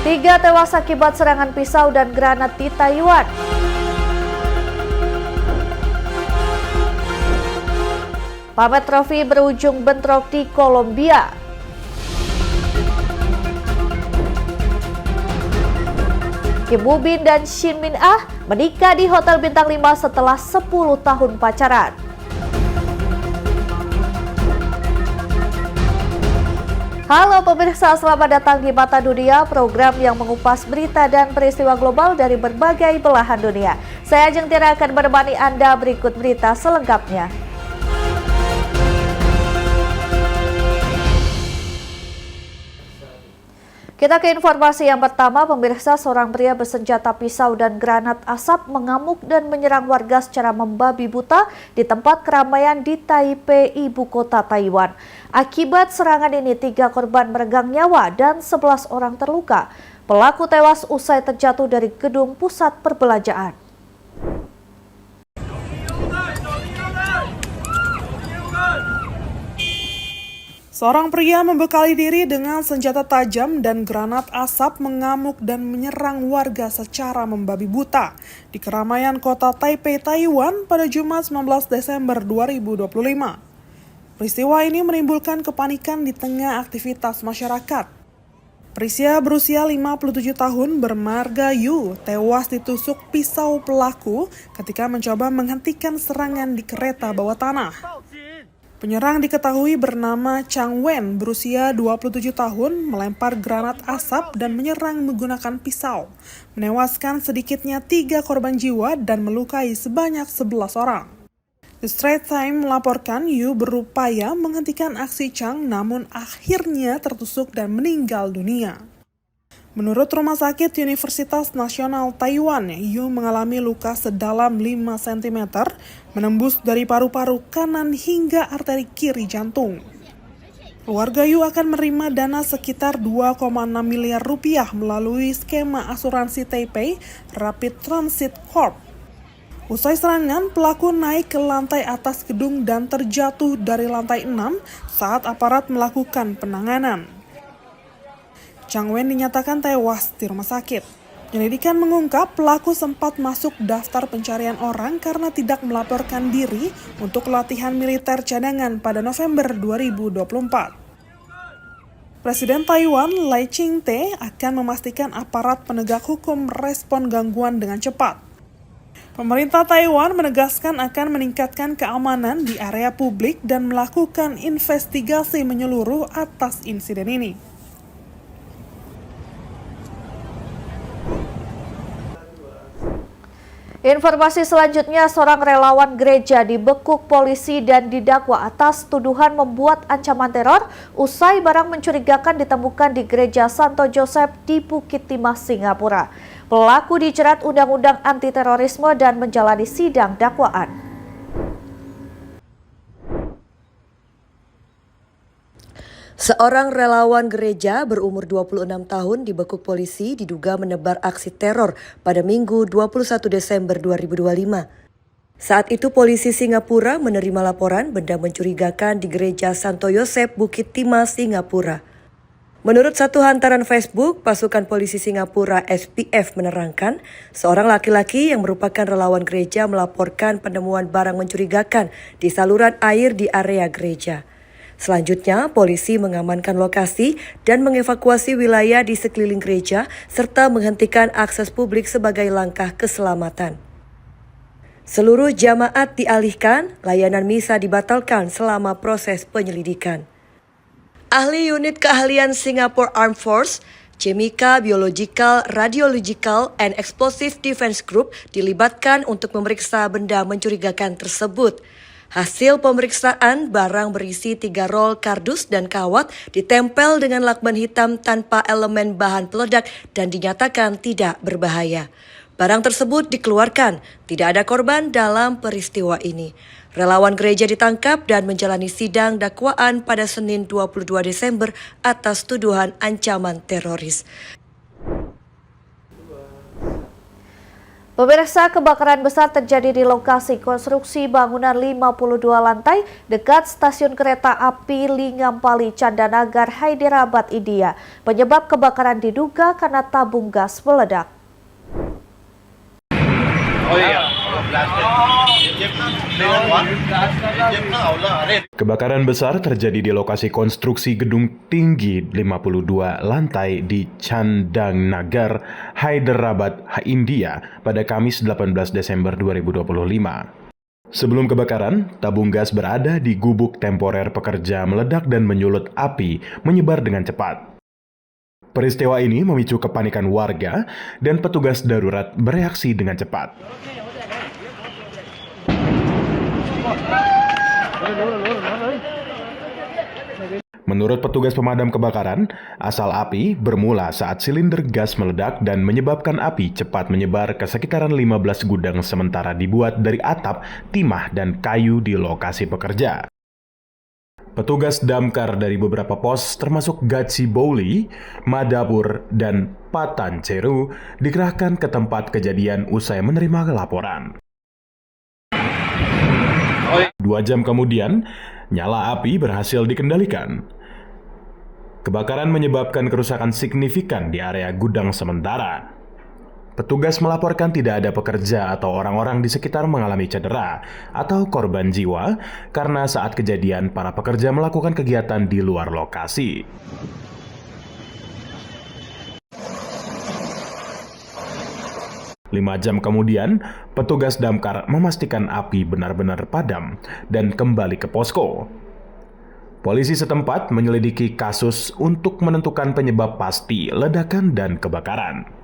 3 tewas akibat serangan pisau dan granat di Taiwan. Pamet trofi berujung bentrok di Kolombia. Kim Woo Bin dan Shin Min Ah menikah di Hotel Bintang 5 setelah 10 tahun pacaran. Halo pemirsa, selamat datang di Mata Dunia, program yang mengupas berita dan peristiwa global dari berbagai belahan dunia. Saya Ajeng Tira akan menemani Anda berikut berita selengkapnya. Kita ke informasi yang pertama, pemirsa. Seorang pria bersenjata pisau dan granat asap mengamuk dan menyerang warga secara membabi buta di tempat keramaian di Taipei, ibu kota Taiwan. Akibat serangan ini 3 korban meregang nyawa dan 11 orang terluka. Pelaku tewas usai terjatuh dari gedung pusat perbelanjaan. Seorang pria membekali diri dengan senjata tajam dan granat asap mengamuk dan menyerang warga secara membabi buta di keramaian kota Taipei, Taiwan pada Jumat 19 Desember 2025. Peristiwa ini menimbulkan kepanikan di tengah aktivitas masyarakat. Pria berusia 57 tahun bermarga Yu tewas ditusuk pisau pelaku ketika mencoba menghentikan serangan di kereta bawah tanah. Penyerang diketahui bernama Chang Wen, berusia 27 tahun, melempar granat asap dan menyerang menggunakan pisau, menewaskan sedikitnya 3 korban jiwa dan melukai sebanyak 11 orang. The Straits Times melaporkan Yu berupaya menghentikan aksi Chang, namun akhirnya tertusuk dan meninggal dunia. Menurut Rumah Sakit Universitas Nasional Taiwan, Yu mengalami luka sedalam 5 cm, menembus dari paru-paru kanan hingga arteri kiri jantung. Keluarga Yu akan menerima dana sekitar 2,6 miliar rupiah melalui skema asuransi Taipei Rapid Transit Corp. Usai serangan, pelaku naik ke lantai atas gedung dan terjatuh dari lantai 6 saat aparat melakukan penanganan. Chang Wen dinyatakan tewas di rumah sakit. Penyelidikan mengungkap pelaku sempat masuk daftar pencarian orang karena tidak melaporkan diri untuk latihan militer cadangan pada November 2024. Presiden Taiwan, Lai Ching-te, akan memastikan aparat penegak hukum merespon gangguan dengan cepat. Pemerintah Taiwan menegaskan akan meningkatkan keamanan di area publik dan melakukan investigasi menyeluruh atas insiden ini. Informasi selanjutnya, seorang relawan gereja dibekuk polisi dan didakwa atas tuduhan membuat ancaman teror usai barang mencurigakan ditemukan di gereja Santo Joseph di Bukit Timah, Singapura. Pelaku dijerat Undang-Undang Anti Terorisme dan menjalani sidang dakwaan. Seorang relawan gereja berumur 26 tahun dibekuk polisi diduga menebar aksi teror pada Minggu 21 Desember 2025. Saat itu polisi Singapura menerima laporan benda mencurigakan di gereja Santo Joseph Bukit Timah, Singapura. Menurut satu hantaran Facebook, pasukan polisi Singapura SPF menerangkan seorang laki-laki yang merupakan relawan gereja melaporkan penemuan barang mencurigakan di saluran air di area gereja. Selanjutnya, polisi mengamankan lokasi dan mengevakuasi wilayah di sekeliling gereja serta menghentikan akses publik sebagai langkah keselamatan. Seluruh jamaat dialihkan, layanan misa dibatalkan selama proses penyelidikan. Ahli unit keahlian Singapore Armed Force, Chemical, Biological, Radiological, and Explosive Defense Group dilibatkan untuk memeriksa benda mencurigakan tersebut. Hasil pemeriksaan, barang berisi 3 rol kardus dan kawat ditempel dengan lakban hitam tanpa elemen bahan peledak dan dinyatakan tidak berbahaya. Barang tersebut dikeluarkan, tidak ada korban dalam peristiwa ini. Relawan gereja ditangkap dan menjalani sidang dakwaan pada Senin 22 Desember atas tuduhan ancaman teroris. Pemirsa, kebakaran besar terjadi di lokasi konstruksi bangunan 52 lantai dekat stasiun kereta api Lingampali Candanagar, Hyderabad, India. Penyebab kebakaran diduga karena tabung gas meledak. Kebakaran besar terjadi di lokasi konstruksi gedung tinggi 52 lantai di Candanagar, Hyderabad, India pada Kamis 18 Desember 2025. Sebelum kebakaran, tabung gas berada di gubuk temporer pekerja meledak dan menyulut api menyebar dengan cepat. Peristiwa ini memicu kepanikan warga dan petugas darurat bereaksi dengan cepat. Menurut petugas pemadam kebakaran, asal api bermula saat silinder gas meledak dan menyebabkan api cepat menyebar ke sekitaran 15 gudang sementara dibuat dari atap, timah, dan kayu di lokasi pekerja. Petugas damkar dari beberapa pos termasuk Gachibowli, Madapur, dan Patancheru dikerahkan ke tempat kejadian usai menerima laporan. 2 jam kemudian, nyala api berhasil dikendalikan. Kebakaran menyebabkan kerusakan signifikan di area gudang sementara. Petugas melaporkan tidak ada pekerja atau orang-orang di sekitar mengalami cedera atau korban jiwa karena saat kejadian para pekerja melakukan kegiatan di luar lokasi. Lima jam kemudian, petugas damkar memastikan api benar-benar padam dan kembali ke posko. Polisi setempat menyelidiki kasus untuk menentukan penyebab pasti ledakan dan kebakaran.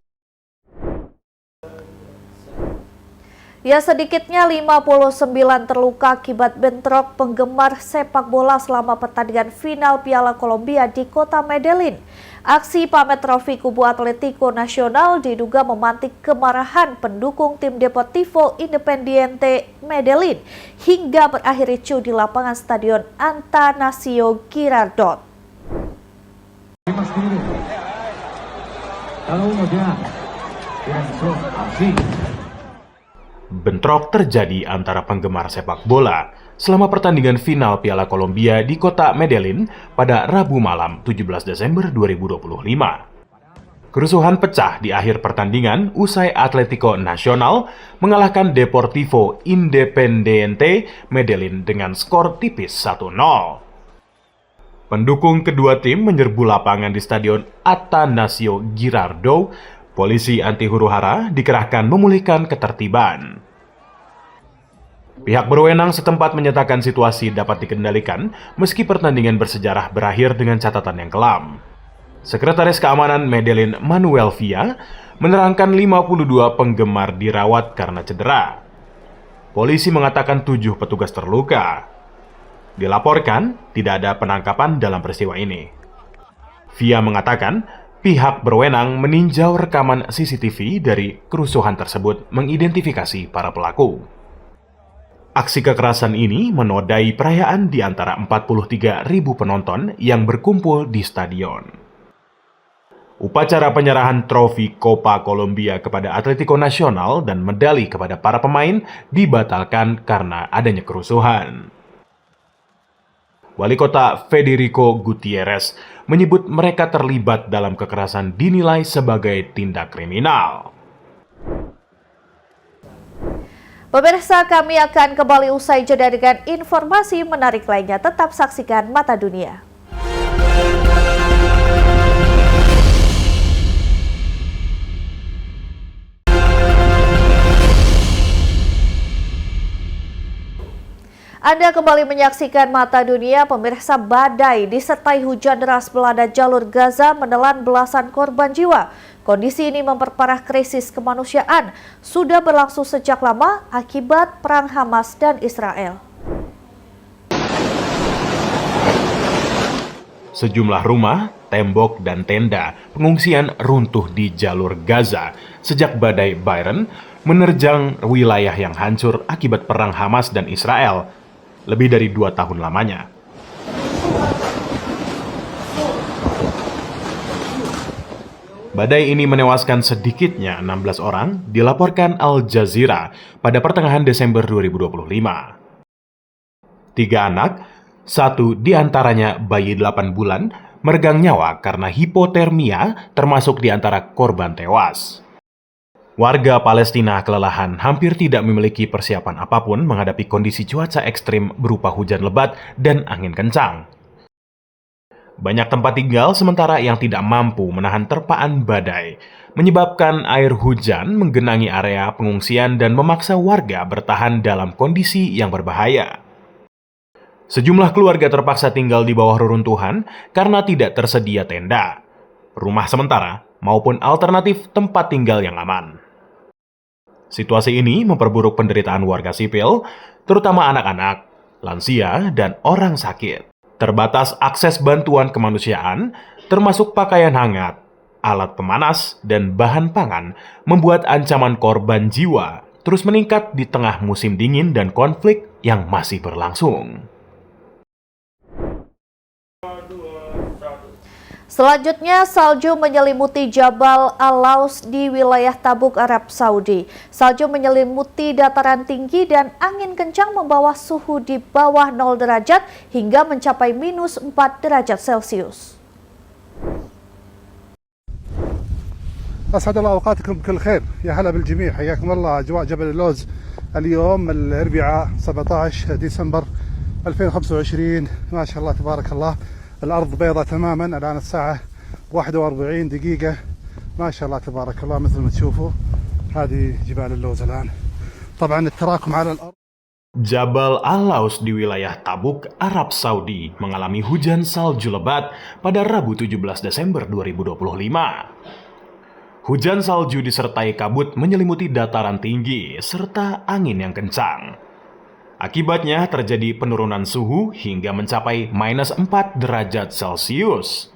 Ya, sedikitnya 59 terluka akibat bentrok penggemar sepak bola selama pertandingan final Piala Colombia di kota Medellin. Aksi pamer trofi kubu Atletico Nacional diduga memantik kemarahan pendukung tim Deportivo Independiente Medellin hingga berakhir ricuh di lapangan Stadion Atanasio Girardot. Bentrok terjadi antara penggemar sepak bola selama pertandingan final Piala Colombia di kota Medellin pada Rabu malam 17 Desember 2025. Kerusuhan pecah di akhir pertandingan usai Atletico Nacional mengalahkan Deportivo Independiente Medellin dengan skor tipis 1-0. Pendukung kedua tim menyerbu lapangan di Stadion Atanasio Girardot. Polisi anti huru-hara dikerahkan memulihkan ketertiban. Pihak berwenang setempat menyatakan situasi dapat dikendalikan meski pertandingan bersejarah berakhir dengan catatan yang kelam. Sekretaris Keamanan Medellin Manuel Villa menerangkan 52 penggemar dirawat karena cedera. Polisi mengatakan 7 petugas terluka. Dilaporkan tidak ada penangkapan dalam peristiwa ini. Villa mengatakan pihak berwenang meninjau rekaman CCTV dari kerusuhan tersebut mengidentifikasi para pelaku. Aksi kekerasan ini menodai perayaan di antara 43.000 penonton yang berkumpul di stadion. Upacara penyerahan trofi Copa Colombia kepada Atletico Nacional dan medali kepada para pemain dibatalkan karena adanya kerusuhan. Wali Kota Federico Gutierrez menyebut mereka terlibat dalam kekerasan dinilai sebagai tindak kriminal. Pemirsa, kami akan kembali usai jeda dengan informasi menarik lainnya. Tetap saksikan Mata Dunia. Anda kembali menyaksikan Mata Dunia. Pemirsa, badai disertai hujan deras melanda jalur Gaza menelan belasan korban jiwa. Kondisi ini memperparah krisis kemanusiaan. Sudah berlangsung sejak lama akibat perang Hamas dan Israel. Sejumlah rumah, tembok, dan tenda pengungsian runtuh di jalur Gaza sejak badai Byron menerjang wilayah yang hancur akibat perang Hamas dan Israel lebih dari 2 tahun lamanya. Badai ini menewaskan sedikitnya 16 orang, dilaporkan Al Jazeera pada pertengahan Desember 2025. 3 anak, 1 diantaranya bayi 8 bulan, meregang nyawa karena hipotermia, termasuk di antara korban tewas. Warga Palestina kelelahan hampir tidak memiliki persiapan apapun menghadapi kondisi cuaca ekstrim berupa hujan lebat dan angin kencang. Banyak tempat tinggal sementara yang tidak mampu menahan terpaan badai, menyebabkan air hujan menggenangi area pengungsian dan memaksa warga bertahan dalam kondisi yang berbahaya. Sejumlah keluarga terpaksa tinggal di bawah reruntuhan karena tidak tersedia tenda, rumah sementara, maupun alternatif tempat tinggal yang aman. Situasi ini memperburuk penderitaan warga sipil, terutama anak-anak, lansia, dan orang sakit. Terbatas akses bantuan kemanusiaan, termasuk pakaian hangat, alat pemanas, dan bahan pangan, membuat ancaman korban jiwa terus meningkat di tengah musim dingin dan konflik yang masih berlangsung. Selanjutnya, salju menyelimuti Jabal Al-Laus di wilayah Tabuk, Arab Saudi. Salju menyelimuti dataran tinggi dan angin kencang membawa suhu di bawah 0 derajat hingga mencapai minus 4 derajat Celcius. أسعد الله أوقاتكم بكل خير، يا هلا بالجميع، حياكم الله. أجواء جبل اللوز اليوم الأربعاء 17 ديسمبر 2025، ما شاء الله تبارك الله، الأرض بيضاء تماما. الآن الساعة 41 دقيقة، ما شاء الله تبارك الله. مثل ما تشوفوا هذه جبال اللوز الآن، طبعا التراكم على الأرض. Jabal Al-Laus di wilayah Tabuk, Arab Saudi mengalami hujan salju lebat pada Rabu 17 Desember 2025. Hujan salju disertai kabut menyelimuti dataran tinggi serta angin yang kencang. Akibatnya terjadi penurunan suhu hingga mencapai minus 4 derajat Celcius.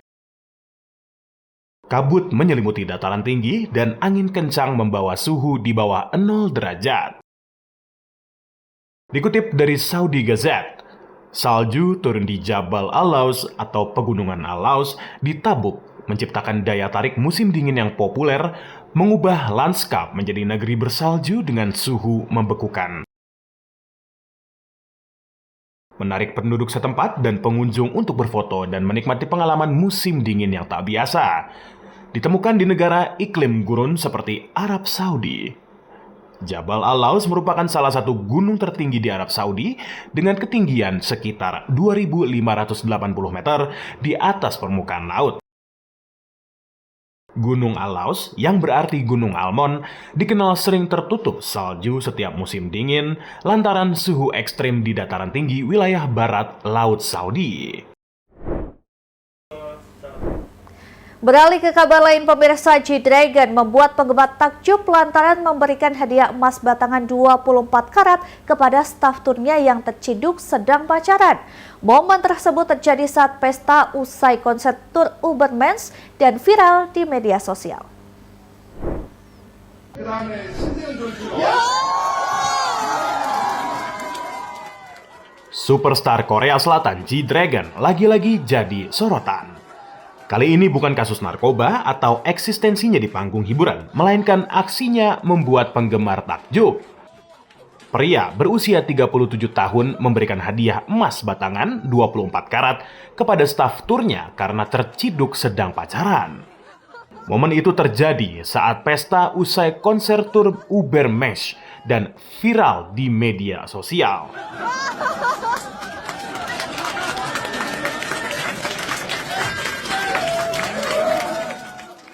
Kabut menyelimuti dataran tinggi dan angin kencang membawa suhu di bawah 0 derajat. Dikutip dari Saudi Gazette, salju turun di Jabal Al-Laus atau Pegunungan Al-Laus di Tabuk menciptakan daya tarik musim dingin yang populer, mengubah lanskap menjadi negeri bersalju dengan suhu membekukan. Menarik penduduk setempat dan pengunjung untuk berfoto dan menikmati pengalaman musim dingin yang tak biasa. Ditemukan di negara iklim gurun seperti Arab Saudi. Jabal Al-Laus merupakan salah satu gunung tertinggi di Arab Saudi dengan ketinggian sekitar 2.580 meter di atas permukaan laut. Gunung Al-Laus, yang berarti Gunung Almond, dikenal sering tertutup salju setiap musim dingin lantaran suhu ekstrim di dataran tinggi wilayah barat Laut Saudi. Beralih ke kabar lain, pemirsa, G-Dragon membuat penggemar takjub lantaran memberikan hadiah emas batangan 24 karat kepada staf turnya yang terciduk sedang pacaran. Momen tersebut terjadi saat pesta usai konser tur Ubermensch dan viral di media sosial. Superstar Korea Selatan G-Dragon lagi-lagi jadi sorotan. Kali ini bukan kasus narkoba atau eksistensinya di panggung hiburan, melainkan aksinya membuat penggemar takjub. Pria berusia 37 tahun memberikan hadiah emas batangan 24 karat kepada staf turnya karena terciduk sedang pacaran. Momen itu terjadi saat pesta usai konser tur Ubermensch dan viral di media sosial.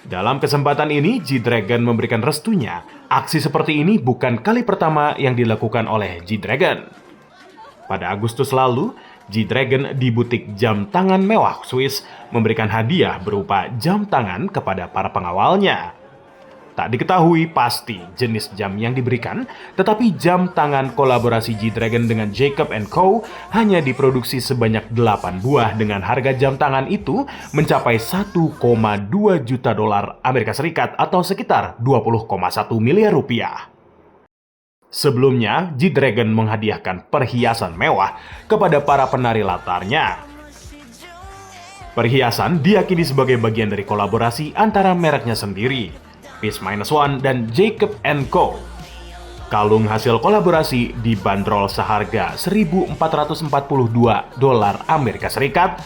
Dalam kesempatan ini, G-Dragon memberikan restunya. Aksi seperti ini bukan kali pertama yang dilakukan oleh G-Dragon. Pada Agustus lalu, G-Dragon di butik jam tangan mewah Swiss memberikan hadiah berupa jam tangan kepada para pengawalnya. Tak diketahui pasti jenis jam yang diberikan, tetapi jam tangan kolaborasi G-Dragon dengan Jacob & Co. hanya diproduksi sebanyak 8 buah dengan harga jam tangan itu mencapai 1,2 juta dolar Amerika Serikat atau sekitar 20,1 miliar rupiah. Sebelumnya, G-Dragon menghadiahkan perhiasan mewah kepada para penari latarnya. Perhiasan diyakini sebagai bagian dari kolaborasi antara mereknya sendiri, Peace Minus One dan Jacob & Co. Kalung hasil kolaborasi dibanderol seharga $1.442 Amerika Serikat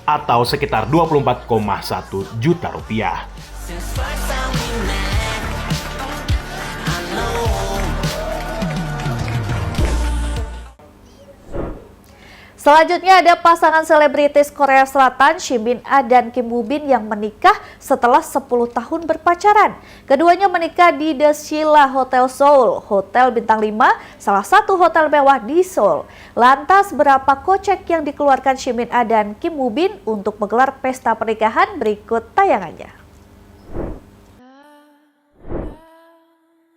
atau sekitar 24,1 juta rupiah. Selanjutnya ada pasangan selebritis Korea Selatan Min Ah dan Kim Woo Bin yang menikah setelah 10 tahun berpacaran. Keduanya menikah di The Sheila Hotel Seoul, hotel bintang 5, salah satu hotel mewah di Seoul. Lantas berapa kocek yang dikeluarkan Min Ah dan Kim Woo Bin untuk menggelar pesta pernikahan? Berikut tayangannya.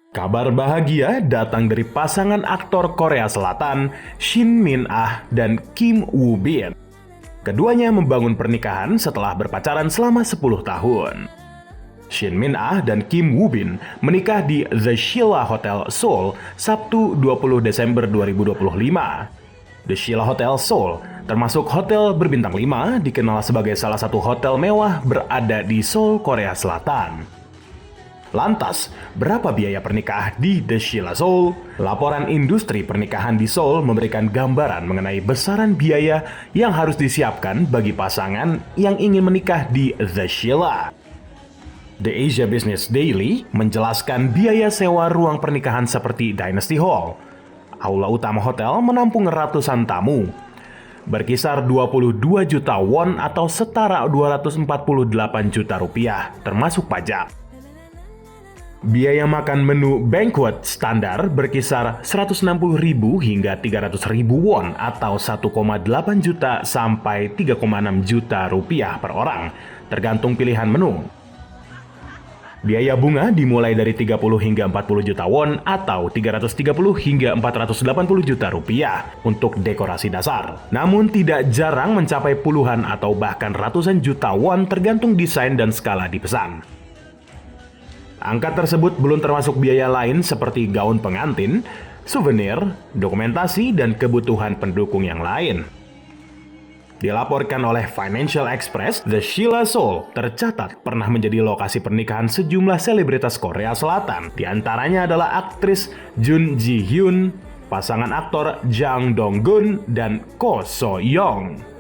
Kabar bahagia datang dari pasangan aktor Korea Selatan Min Ah dan Kim Woo Bin. Keduanya membangun pernikahan setelah berpacaran selama 10 tahun. Min Ah dan Kim Woo Bin menikah di The Sheila Hotel Seoul Sabtu 20 Desember 2025. The Sheila Hotel Seoul termasuk hotel berbintang 5, dikenal sebagai salah satu hotel mewah berada di Seoul, Korea Selatan. Lantas, berapa biaya pernikah di The Sheila Seoul? Laporan industri pernikahan di Seoul memberikan gambaran mengenai besaran biaya yang harus disiapkan bagi pasangan yang ingin menikah di The Sheila. The Asia Business Daily menjelaskan biaya sewa ruang pernikahan seperti Dynasty Hall. Aula utama hotel menampung ratusan tamu. Berkisar 22 juta won atau setara 248 juta rupiah, termasuk pajak. Biaya makan menu banquet standar berkisar 160.000 hingga 300.000 won atau 1,8 juta sampai 3,6 juta rupiah per orang, tergantung pilihan menu. Biaya bunga dimulai dari 30 hingga 40 juta won atau 330 hingga 480 juta rupiah untuk dekorasi dasar. Namun tidak jarang mencapai puluhan atau bahkan ratusan juta won tergantung desain dan skala dipesan. Angka tersebut belum termasuk biaya lain seperti gaun pengantin, souvenir, dokumentasi, dan kebutuhan pendukung yang lain. Dilaporkan oleh Financial Express, The Sheila Seoul tercatat pernah menjadi lokasi pernikahan sejumlah selebritas Korea Selatan. Di antaranya adalah aktris Jun Ji Hyun, pasangan aktor Jang Dong Gun, dan Ko So Young.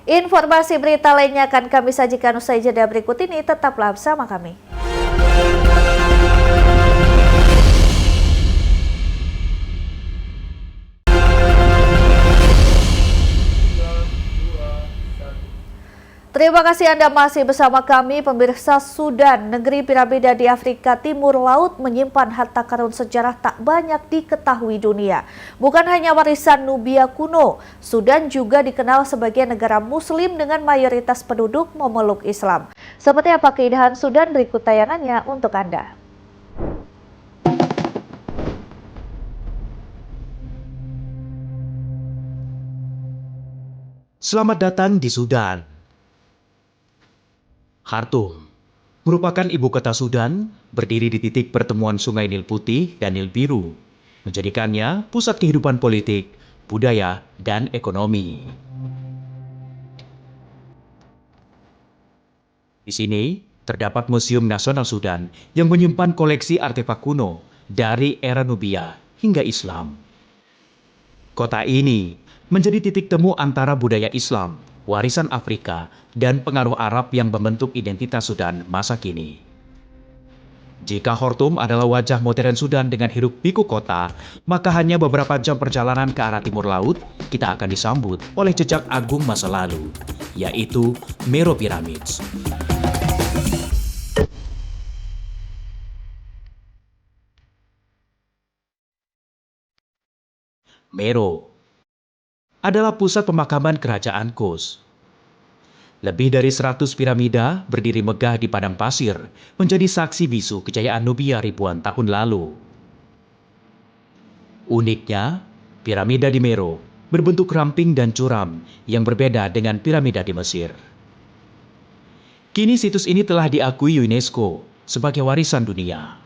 Informasi berita lainnya akan kami sajikan usai jeda berikut ini. Tetaplah bersama kami. Terima kasih Anda masih bersama kami, pemirsa. Sudan, negeri piramida di Afrika Timur Laut, menyimpan harta karun sejarah tak banyak diketahui dunia. Bukan hanya warisan Nubia kuno, Sudan juga dikenal sebagai negara Muslim dengan mayoritas penduduk memeluk Islam. Seperti apa keindahan Sudan? Berikut tayangannya untuk Anda. Selamat datang di Sudan. Khartoum merupakan ibu kota Sudan, berdiri di titik pertemuan Sungai Nil Putih dan Nil Biru, menjadikannya pusat kehidupan politik, budaya, dan ekonomi. Di sini terdapat Museum Nasional Sudan yang menyimpan koleksi artefak kuno dari era Nubia hingga Islam. Kota ini menjadi titik temu antara budaya Islam, warisan Afrika, dan pengaruh Arab yang membentuk identitas Sudan masa kini. Jika Khartoum adalah wajah modern Sudan dengan hiruk-pikuk kota, maka hanya beberapa jam perjalanan ke arah timur laut, kita akan disambut oleh jejak agung masa lalu, yaitu Meroe Pyramids. Meroe adalah pusat pemakaman kerajaan Kos. Lebih dari 100 piramida berdiri megah di padang pasir, menjadi saksi bisu kejayaan Nubia ribuan tahun lalu. Uniknya, piramida di Meroe berbentuk ramping dan curam yang berbeda dengan piramida di Mesir. Kini situs ini telah diakui UNESCO sebagai warisan dunia.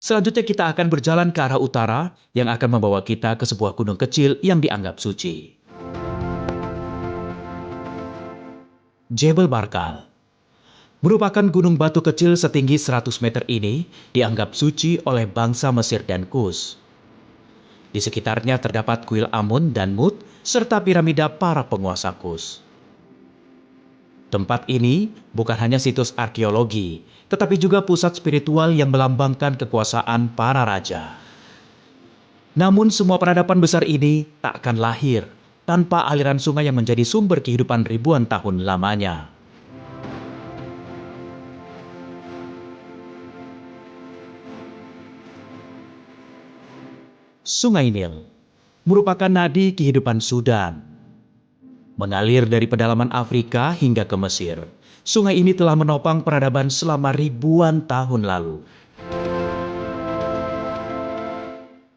Selanjutnya kita akan berjalan ke arah utara yang akan membawa kita ke sebuah gunung kecil yang dianggap suci. Jebel Barkal merupakan gunung batu kecil setinggi 100 meter ini dianggap suci oleh bangsa Mesir dan Kus. Di sekitarnya terdapat kuil Amun dan Mut serta piramida para penguasa Kus. Tempat ini bukan hanya situs arkeologi, tetapi juga pusat spiritual yang melambangkan kekuasaan para raja. Namun semua peradaban besar ini tak akan lahir tanpa aliran sungai yang menjadi sumber kehidupan ribuan tahun lamanya. Sungai Nil merupakan nadi kehidupan Sudan. Mengalir dari pedalaman Afrika hingga ke Mesir, sungai ini telah menopang peradaban selama ribuan tahun lalu.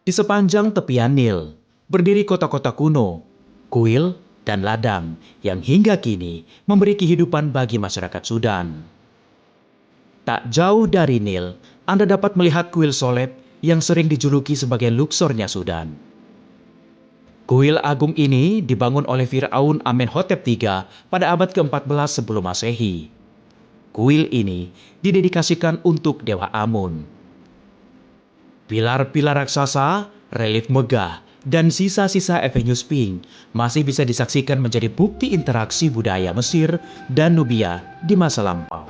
Di sepanjang tepian Nil, berdiri kota-kota kuno, kuil, dan ladang yang hingga kini memberi kehidupan bagi masyarakat Sudan. Tak jauh dari Nil, Anda dapat melihat kuil Soleb yang sering dijuluki sebagai Luxornya Sudan. Kuil agung ini dibangun oleh Firaun Amenhotep III pada abad ke-14 sebelum Masehi. Kuil ini didedikasikan untuk Dewa Amun. Pilar-pilar raksasa, relief megah, dan sisa-sisa Avenue Sphinx masih bisa disaksikan menjadi bukti interaksi budaya Mesir dan Nubia di masa lampau.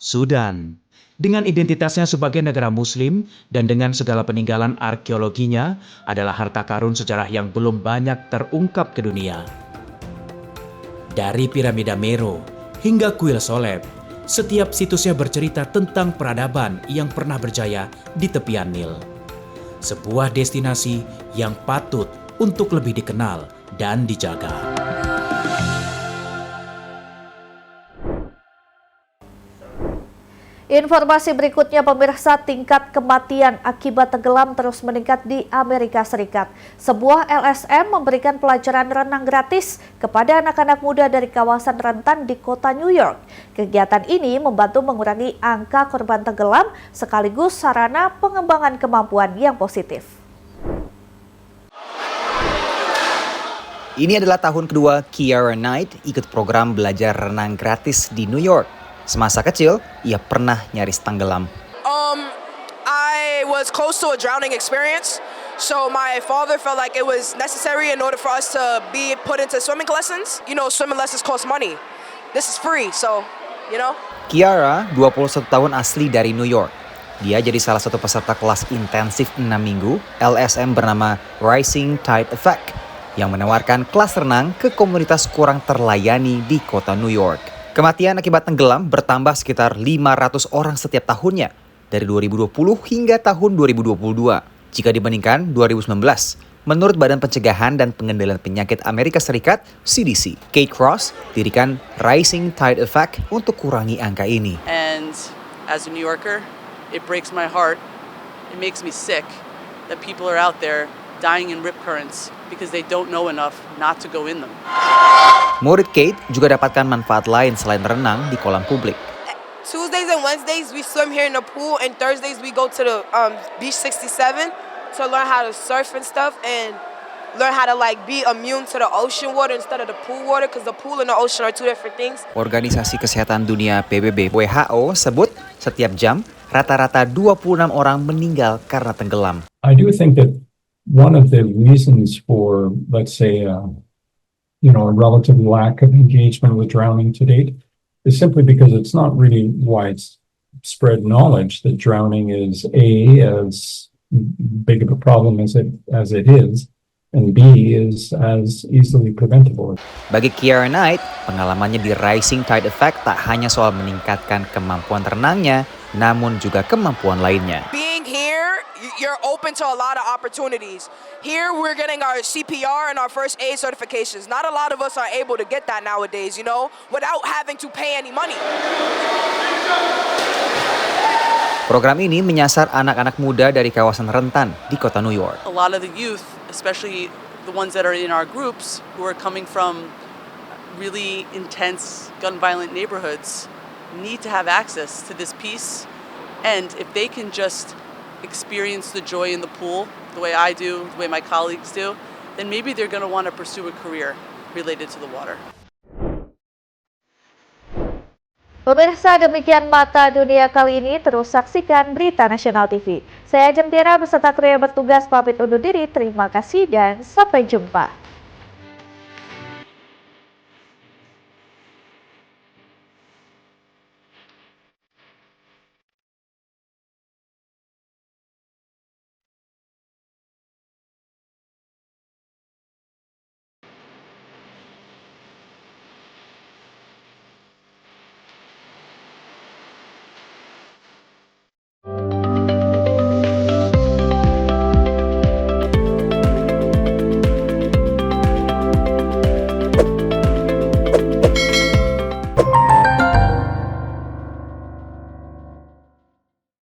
Sudan, dengan identitasnya sebagai negara Muslim dan dengan segala peninggalan arkeologinya, adalah harta karun sejarah yang belum banyak terungkap ke dunia. Dari piramida Meru hingga kuil Soleb, setiap situsnya bercerita tentang peradaban yang pernah berjaya di tepian Nil. Sebuah destinasi yang patut untuk lebih dikenal dan dijaga. Informasi berikutnya, pemirsa, tingkat kematian akibat tenggelam terus meningkat di Amerika Serikat. Sebuah LSM memberikan pelajaran renang gratis kepada anak-anak muda dari kawasan rentan di kota New York. Kegiatan ini membantu mengurangi angka korban tenggelam sekaligus sarana pengembangan kemampuan yang positif. Ini adalah tahun kedua Kiara Knight ikut program belajar renang gratis di New York. Semasa kecil, ia pernah nyaris tenggelam. I was close to a drowning experience, so my father felt like it was necessary in order for us to be put into swimming lessons. You know, swimming lessons cost money. This is free, so, you know. Kiara, 21 tahun asli dari New York. Dia jadi salah satu peserta kelas intensif 6 minggu LSM bernama Rising Tide Effect yang menawarkan kelas renang ke komunitas kurang terlayani di kota New York. Kematian akibat tenggelam bertambah sekitar 500 orang setiap tahunnya dari 2020 hingga tahun 2022 jika dibandingkan 2019. Menurut Badan Pencegahan dan Pengendalian Penyakit Amerika Serikat, CDC, Kate Cross dirikan Rising Tide Effect untuk kurangi angka ini. And as a New Yorker, it breaks my heart. It makes me sick that people are out there dying in rip currents because they don't know enough not to go in them. Murid Kate juga dapatkan manfaat lain selain renang di kolam publik. Tuesdays and Wednesdays we swim here in the pool, and Thursdays we go to the Beach 67 to learn how to surf and stuff, and learn how to be immune to the ocean water instead of the pool water, because the pool and the ocean are two different things. Organisasi Kesehatan Dunia PBB WHO sebut setiap jam rata-rata 26 orang meninggal karena tenggelam. I do think that one of the reasons for, let's say, a relative lack of engagement with drowning to date is simply because it's not really widespread knowledge that drowning is as big of a problem as it is, and B is as easily preventable. Bagi Kiara Knight, pengalamannya di Rising Tide Effect tak hanya soal meningkatkan kemampuan renangnya, namun juga kemampuan lainnya. Being here, you're open to a lot of opportunities. Here, we're getting our CPR and our first aid certifications. Not a lot of us are able to get that nowadays, without having to pay any money. Program ini menyasar anak-anak muda dari kawasan rentan di kota New York. A lot of the youth, especially the ones that are in our groups, who are coming from really intense gun violent neighborhoods need to have access to this peace. And if they can just experience the joy in the pool the way I do, the way my colleagues do, then maybe they're going to want to pursue a career related to the water. Pemirsa, demikian Mata Dunia kali ini. Terus saksikan Berita Nasional TV. Saya Jemtira beserta kru yang bertugas pamit undur diri. Terima kasih dan sampai jumpa.